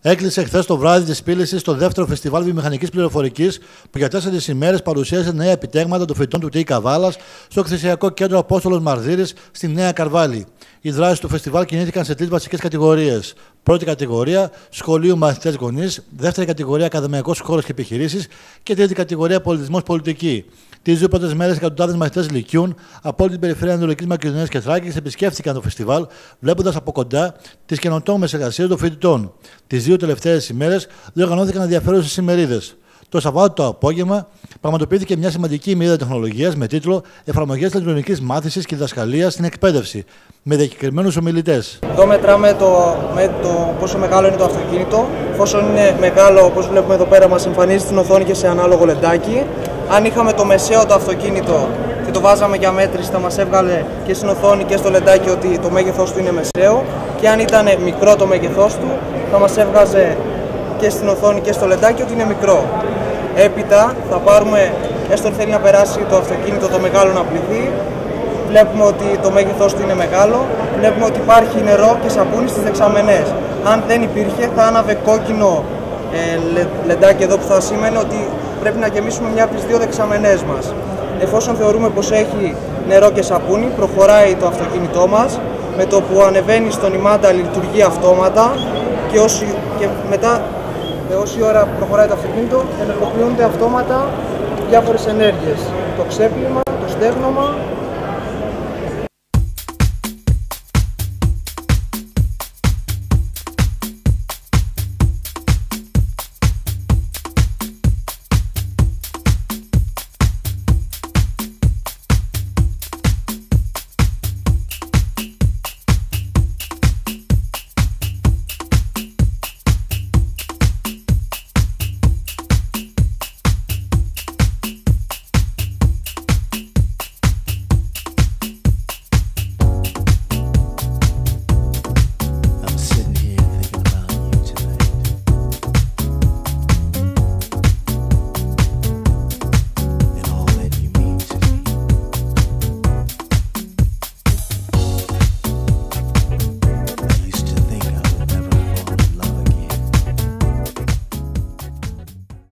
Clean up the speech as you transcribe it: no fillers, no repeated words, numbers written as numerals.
Έκλεισε χθες το βράδυ της Πύλησης το δεύτερο φεστιβάλ βιομηχανικής πληροφορικής που για 4 ημέρες παρουσίασε νέα επιτέγματα των φοιτητών του ΤΕΙ Καβάλας στο Εκθεσιακό Κέντρο Απόστολος Μαρδύρης στη Νέα Καρβάλη. Οι δράσεις του φεστιβάλ κινήθηκαν σε 3 βασικές κατηγορίες. Πρώτη κατηγορία, σχολείο μαθητές γονείς. Δεύτερη κατηγορία, ακαδημαϊκός χώρος και επιχειρήσεις. Και τρίτη κατηγορία, πολιτισμός πολιτική. Τις 2 πρώτες μέρες, εκατοντάδες μαθητές λυκειών από όλη την περιφέρεια Ανατολικής Μακεδονίας και Θράκης επισκέφθηκαν το φεστιβάλ, βλέποντας από κοντά τις καινοτόμες εργασίες των φοιτητών. Τις 2 τελευταίες ημέρες διοργανώθηκαν ενδιαφέρουσες ημερίδες. Το Σαββάτο το απόγευμα πραγματοποιήθηκε μια σημαντική ημερίδα τεχνολογίας με τίτλο «Εφαρμογές ηλεκτρονικής μάθησης και διδασκαλίας στην εκπαίδευση», με διακεκριμένους ομιλητές. Εδώ μετράμε το πόσο μεγάλο είναι το αυτοκίνητο. Εφόσον είναι μεγάλο, όπως βλέπουμε εδώ πέρα, μας εμφανίζει στην οθόνη και σε ανάλογο λεντάκι. Αν είχαμε το μεσαίο το αυτοκίνητο και το βάζαμε για μέτρηση, θα μας έβγαλε και στην οθόνη και στο λεντάκι ότι το μέγεθός του είναι μεσαίο. Και αν ήταν μικρό το μέγεθός του, θα μας έβγαζε και στην οθόνη και στο λεντάκι ότι είναι μικρό. Έπειτα θα πάρουμε, έστω θέλει να περάσει το αυτοκίνητο το μεγάλο να πληθεί, βλέπουμε ότι το μέγεθός του είναι μεγάλο, βλέπουμε ότι υπάρχει νερό και σαπούνι στις δεξαμενές. Αν δεν υπήρχε, θα άναβε κόκκινο λεντάκι εδώ που θα σήμαινε ότι πρέπει να γεμίσουμε μια από τις 2 δεξαμενές μας. Εφόσον θεωρούμε πως έχει νερό και σαπούνι, προχωράει το αυτοκίνητό μας, με το που ανεβαίνει στον ημάντα λειτουργεί αυτόματα και μετά όση ώρα προχωράει το αυτοκίνητο, ενεργοποιούνται αυτόματα διάφορες ενέργειες. Το ξέπλυμα, το στέγνομα,